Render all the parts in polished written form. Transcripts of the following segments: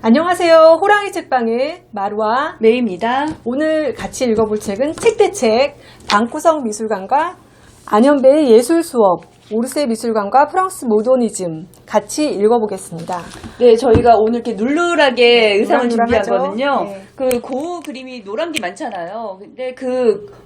안녕하세요. 호랑이 책방의 마루와 메이입니다. 오늘 같이 읽어볼 책은 책대책 방구석 미술관과 안현배의 예술 수업, 오르세 미술관과 프랑스 모더니즘 같이 읽어보겠습니다. 네, 저희가 오늘 이렇게 룰루하게 의상을 노랑노랑하죠? 준비하거든요. 네. 그 고우 그림이 노란 게 많잖아요. 근데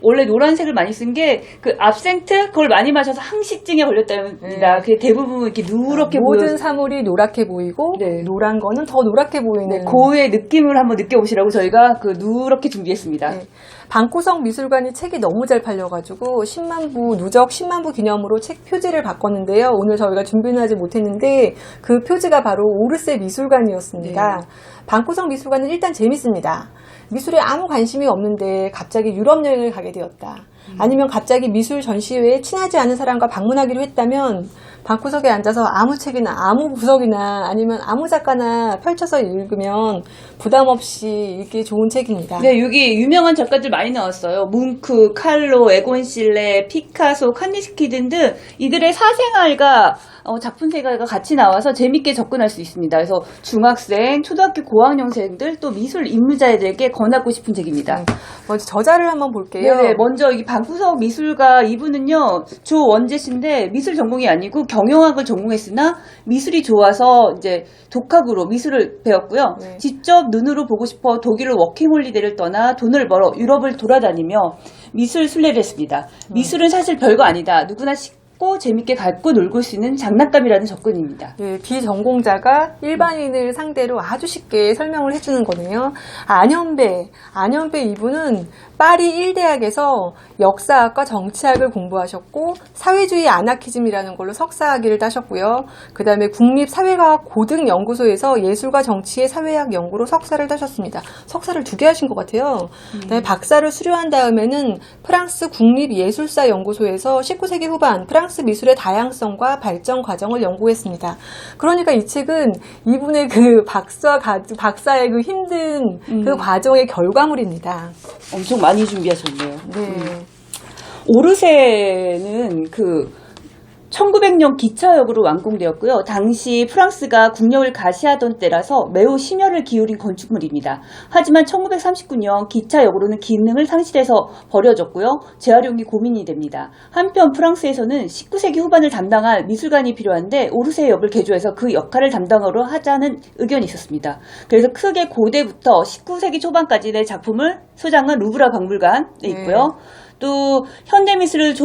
원래 노란색을 많이 쓴 게 그 압생트 그걸 많이 마셔서 항식증에 걸렸답니다. 네. 그게 대부분 이렇게 누렇게 모든 사물이 노랗게 보이고 네. 노란 거는 더 노랗게 보이는 고우의 느낌을 한번 느껴보시라고 저희가 그 누렇게 준비했습니다. 네. 방구석 미술관이 책이 너무 잘 팔려가지고 10만 부, 누적 10만 부 기념으로 책 표지를 바꿨는데요. 오늘 저희가 준비는 하지 못했는데 그 표지가 바로 오르세 미술관이었습니다. 네. 방구석 미술관은 일단 재밌습니다. 미술에 아무 관심이 없는데 갑자기 유럽 여행을 가게 되었다. 아니면 갑자기 미술 전시회에 친하지 않은 사람과 방문하기로 했다면 방구석에 앉아서 아무 책이나 아무 구석이나 아니면 아무 작가나 펼쳐서 읽으면 부담 없이 읽기 좋은 책입니다. 네, 여기 유명한 작가들 많이 나왔어요. 뭉크, 칼로, 에곤 실레, 피카소, 칸디스키 등등 이들의 사생활과 작품 세계가 같이 나와서 재밌게 접근할 수 있습니다. 그래서 중학생, 초등학교 고학년생들 또 미술 입문자들에게 권하고 싶은 책입니다. 먼저 저자를 한번 볼게요. 네, 먼저 이 방구석 미술가 이분은요 조원재 씨인데 미술 전공이 아니고 경영학을 전공했으나 미술이 좋아서 이제 독학으로 미술을 배웠고요. 네. 직접 눈으로 보고 싶어 독일로 워킹홀리데이를 떠나 돈을 벌어 유럽을 돌아다니며 미술 순례를 했습니다. 미술은 사실 별거 아니다. 누구나 쉽고 재밌게 갖고 놀고 수 있는 장난감이라는 접근입니다. 예, 비전공자가 일반인을 상대로 아주 쉽게 설명을 해주는 거네요. 안현배 이분은 파리 1대학에서 역사학과 정치학을 공부하셨고 사회주의 아나키즘이라는 걸로 석사학위를 따셨고요. 그 다음에 국립사회과학 고등연구소에서 예술과 정치의 사회학 연구로 석사를 따셨습니다. 석사를 2개 하신 것 같아요. 그다음에 박사를 수료한 다음에는 프랑스 국립예술사 연구소에서 19세기 후반 프랑스 미술의 다양성과 발전 과정을 연구했습니다. 그러니까 이 책은 이분의 그 박사의 그 힘든 그 과정의 결과물입니다. 엄청 많이 준비하셨네요. 네. 오르세는 1900년 기차역으로 완공되었고요. 당시 프랑스가 국력을 가시하던 때라서 매우 심혈을 기울인 건축물입니다. 하지만 1939년 기차역으로는 기능을 상실해서 버려졌고요. 재활용이 고민이 됩니다. 한편 프랑스에서는 19세기 후반을 담당할 미술관이 필요한데 오르세 역을 개조해서 그 역할을 담당으로 하자는 의견이 있었습니다. 그래서 크게 고대부터 19세기 초반까지의 작품을 소장한 루브라 박물관에 있고요. 또 현대미술을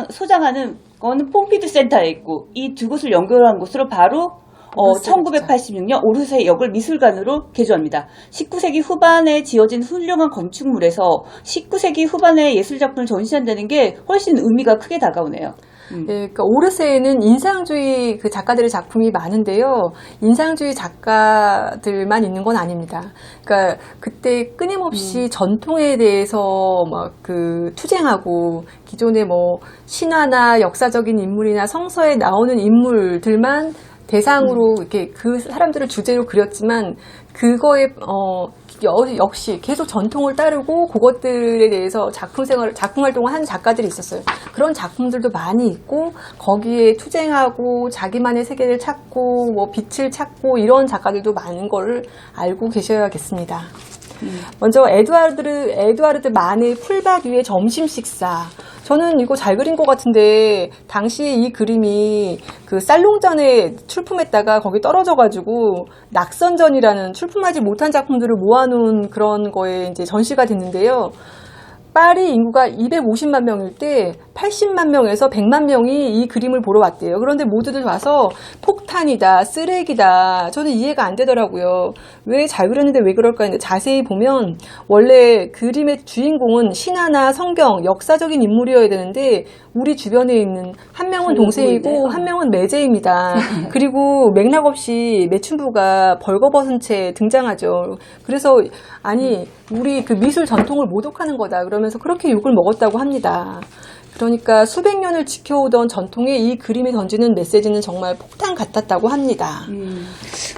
소장하는 거는 폼피두 센터에 있고 이 두 곳을 연결한 곳으로 바로 1986년 오르세 역을 미술관으로 개조합니다. 19세기 후반에 지어진 훌륭한 건축물에서 19세기 후반에 예술작품을 전시한다는 게 훨씬 의미가 크게 다가오네요. 네, 그러니까 오르세에는 인상주의 그 작가들의 작품이 많은데요. 인상주의 작가들만 있는 건 아닙니다. 그러니까 그때 끊임없이 전통에 대해서 막 투쟁하고 기존의 신화나 역사적인 인물이나 성서에 나오는 인물들만 대상으로 이렇게 그 사람들을 주제로 그렸지만 그거에 역시 계속 전통을 따르고 그것들에 대해서 작품 활동을 하는 작가들이 있었어요. 그런 작품들도 많이 있고 거기에 투쟁하고 자기만의 세계를 찾고 빛을 찾고 이런 작가들도 많은 걸 알고 계셔야겠습니다. 먼저 에두아르드 만의 풀밭 위의 점심 식사. 저는 이거 잘 그린 것 같은데 당시 이 그림이 그 살롱전에 출품했다가 거기 떨어져가지고 낙선전이라는 출품하지 못한 작품들을 모아놓은 그런 거에 이제 전시가 됐는데요. 파리 인구가 250만 명일 때 80만 명에서 100만 명이 이 그림을 보러 왔대요. 그런데 모두들 와서 폭탄이다, 쓰레기다. 저는 이해가 안 되더라고요. 왜 잘 그렸는데 왜 그럴까 했는데 자세히 보면 원래 그림의 주인공은 신화나 성경, 역사적인 인물이어야 되는데 우리 주변에 있는 한 명은 동생이고 한 명은 매제입니다. 그리고 맥락 없이 매춘부가 벌거벗은 채 등장하죠. 그래서 아니 우리 그 미술 전통을 모독하는 거다 그러면서 그렇게 욕을 먹었다고 합니다. 그러니까 수백 년을 지켜오던 전통에 이 그림이 던지는 메시지는 정말 폭탄 같았다고 합니다.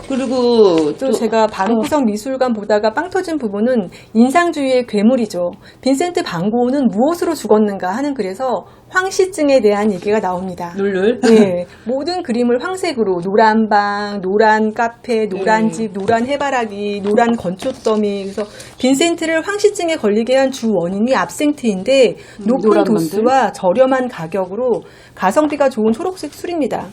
그리고 또 제가 바로크성 미술관 보다가 빵 터진 부분은 인상주의의 괴물이죠. 빈센트 반 고흐는 무엇으로 죽었는가 하는 글에서 황시증에 대한 얘기가 나옵니다. 룰룰. 네, 모든 그림을 황색으로 노란 방, 노란 카페, 노란 집, 노란 해바라기, 노란 건축 더미. 그래서 빈센트를 황시증에 걸리게 한 주 원인이 압생트인데 높은 노란 도수와 저렴한 가격으로 가성비가 좋은 초록색 술입니다.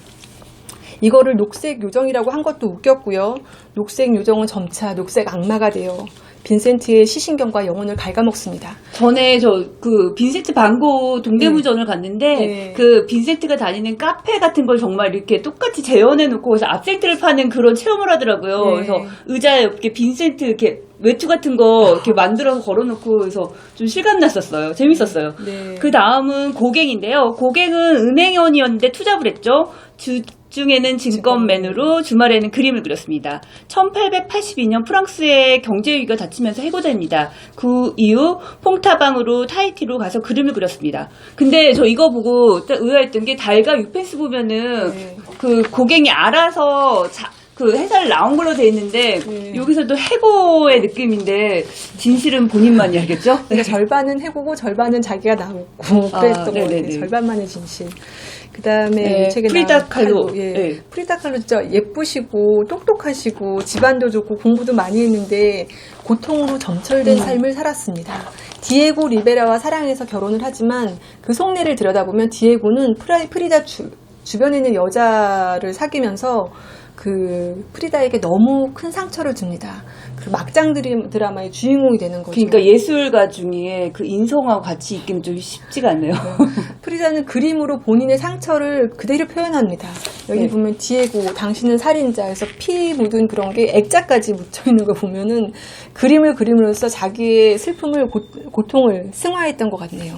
이거를 녹색 요정이라고 한 것도 웃겼고요. 녹색 요정은 점차 녹색 악마가 돼요. 빈센트의 시신경과 영혼을 갉아먹습니다. 전에 그 빈센트 반고 동대문전을 갔는데 네. 그 빈센트가 다니는 카페 같은 걸 정말 이렇게 똑같이 재현해 놓고 거기서 압생트를 파는 그런 체험을 하더라고요. 네. 그래서 의자 옆에 빈센트 이렇게 외투 같은 거 이렇게 만들어서 걸어놓고 그래서 좀 실감 났었어요. 재밌었어요. 네. 그 다음은 고갱인데요. 고갱은 은행원이었는데 투잡을 했죠. 주중에는 증권맨으로 주말에는 그림을 그렸습니다. 1882년 프랑스의 경제 위기가 닥치면서 해고됩니다. 그 이후 퐁타방으로 타히티로 가서 그림을 그렸습니다. 근데 저 이거 보고 딱 의아했던 게 달과 유펜스 보면은 네. 그 고갱이 알아서 그 해설 나온 걸로 돼 있는데 네. 여기서도 해고의 느낌인데 진실은 본인만이 알겠죠? 그러니까 절반은 해고고 절반은 자기가 나오고 그랬던 것 네네네. 같아요. 절반만의 진실. 그 다음에 네, 책에 프리다 나온 칼로. 예. 네. 프리다 칼로 진짜 예쁘시고 똑똑하시고 집안도 좋고 공부도 많이 했는데 고통으로 점철된 삶을 살았습니다. 디에고 리베라와 사랑해서 결혼을 하지만 그 속내를 들여다보면 디에고는 프리다 주변에 있는 여자를 사귀면서 그 프리다에게 너무 큰 상처를 줍니다. 그 막장 드라마의 주인공이 되는 거죠. 그러니까 예술가 중에 그 인성하고 같이 있기는 좀 쉽지가 않네요. 프리다는 그림으로 본인의 상처를 그대로 표현합니다. 여기 네. 보면 디에고, 당신은 살인자에서 피 묻은 그런 게 액자까지 묻혀 있는 거 보면은 그림을 그림으로써 자기의 슬픔을 고통을 승화했던 것 같네요.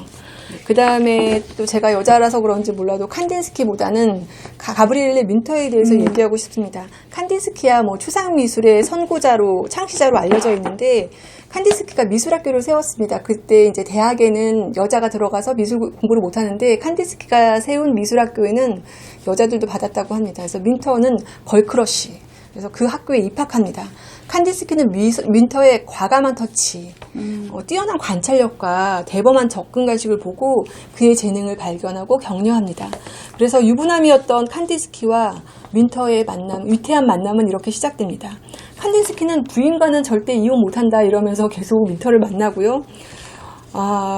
그 다음에 또 제가 여자라서 그런지 몰라도 칸딘스키보다는 가브리엘레 민터에 대해서 얘기하고 싶습니다. 칸딘스키야 뭐 추상미술의 선구자로, 창시자로 알려져 있는데 칸딘스키가 미술학교를 세웠습니다. 그때 이제 대학에는 여자가 들어가서 미술 공부를 못하는데 칸딘스키가 세운 미술학교에는 여자들도 받았다고 합니다. 그래서 민터는 걸크러쉬. 그래서 그 학교에 입학합니다. 칸딘스키는 민터의 과감한 터치, 뛰어난 관찰력과 대범한 접근관식을 보고 그의 재능을 발견하고 격려합니다. 그래서 유부남이었던 칸딘스키와 민터의 만남, 위태한 만남은 이렇게 시작됩니다. 칸딘스키는 부인과는 절대 이혼 못한다 이러면서 계속 민터를 만나고요.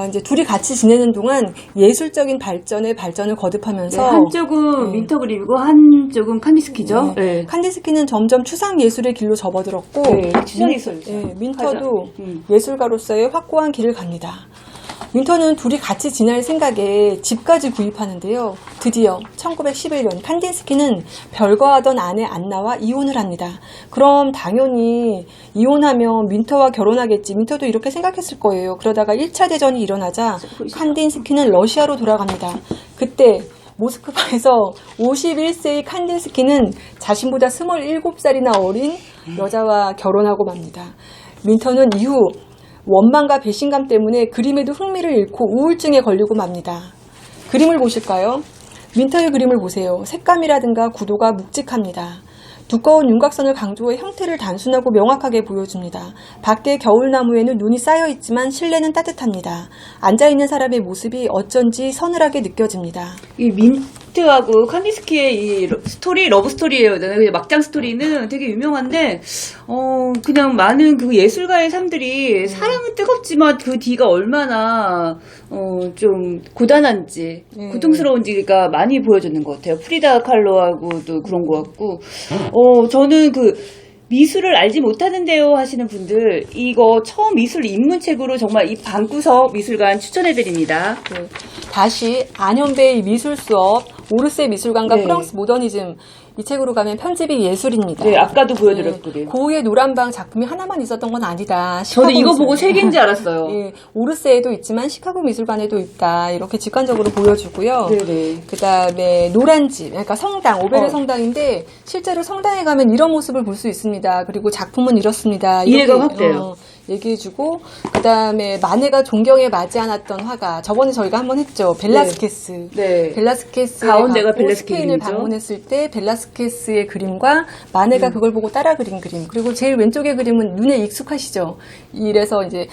이제 둘이 같이 지내는 동안 예술적인 발전을 거듭하면서 네, 한쪽은 민터 그림이고 한쪽은 칸디스키죠. 네. 네. 칸딘스키는 점점 추상 예술의 길로 접어들었고 네, 추상 예술. 민터도 가자. 예술가로서의 확고한 길을 갑니다. 민터는 둘이 같이 지낼 생각에 집까지 구입하는데요. 드디어 1911년 칸딘스키는 별거하던 아내 안나와 이혼을 합니다. 그럼 당연히 이혼하면 민터와 결혼하겠지. 민터도 이렇게 생각했을 거예요. 그러다가 1차 대전이 일어나자 칸딘스키는 러시아로 돌아갑니다. 그때 모스크바에서 51세의 칸딘스키는 자신보다 27살이나 어린 여자와 결혼하고 맙니다. 민터는 이후 원망과 배신감 때문에 그림에도 흥미를 잃고 우울증에 걸리고 맙니다. 그림을 보실까요? 민터의 그림을 보세요. 색감이라든가 구도가 묵직합니다. 두꺼운 윤곽선을 강조해 형태를 단순하고 명확하게 보여줍니다. 밖에 겨울나무에는 눈이 쌓여있지만 실내는 따뜻합니다. 앉아있는 사람의 모습이 어쩐지 서늘하게 느껴집니다. 이 민트하고 칸디스키의 이 스토리, 러브 스토리예요. 막장 스토리는 되게 유명한데, 그냥 많은 그 예술가의 삶들이 사랑은 뜨겁지만 그 뒤가 얼마나, 좀 고단한지, 네. 고통스러운지가 많이 보여주는 것 같아요. 프리다 칼로하고도 그런 것 같고, 저는 미술을 알지 못하는데요 하시는 분들, 이거 처음 미술 입문책으로 정말 이 방구석 미술관 추천해드립니다. 네. 다시 안현배의 미술 수업, 오르세 미술관과 네. 프랑스 모더니즘 이 책으로 가면 편집이 예술입니다. 네, 아까도 보여드렸거든요. 고흐의 노란방 작품이 하나만 있었던 건 아니다. 저는 이거 미술- 보고 세 개인지 알았어요. 예, 오르세에도 있지만 시카고 미술관에도 있다. 이렇게 직관적으로 보여주고요. 네네. 그 다음에 노란집, 그러니까 성당, 오베르 어. 성당인데 실제로 성당에 가면 이런 모습을 볼 수 있습니다. 그리고 작품은 이렇습니다. 이해가 확 돼요. 얘기해주고, 그 다음에 마네가 존경에 맞지 않았던 화가 저번에 저희가 한번 했죠. 벨라스케스. 네. 벨라스케스 가운데가 스페인을 벨라스케스죠. 방문했을 때 벨라스케스의 그림과 마네가 그걸 보고 따라 그린 그림. 그리고 제일 왼쪽의 그림은 눈에 익숙하시죠. 이래서 이제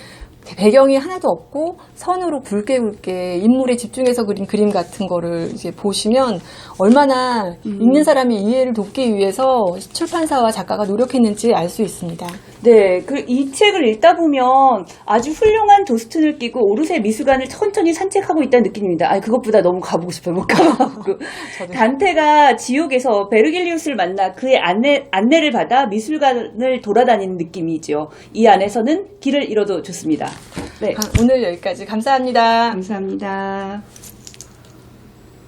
배경이 하나도 없고 선으로 굵게 인물에 집중해서 그린 그림 같은 거를 이제 보시면 얼마나 읽는 사람이 이해를 돕기 위해서 출판사와 작가가 노력했는지 알 수 있습니다. 네, 이 책을 읽다 보면 아주 훌륭한 도스툰을 끼고 오르세 미술관을 천천히 산책하고 있다는 느낌입니다. 아니, 그것보다 너무 가보고 싶어요. 못 가보고. 단테가 지옥에서 베르길리우스를 만나 그의 안내를 받아 미술관을 돌아다니는 느낌이죠. 이 안에서는 길을 잃어도 좋습니다. 네. 오늘 여기까지 감사합니다. 감사합니다.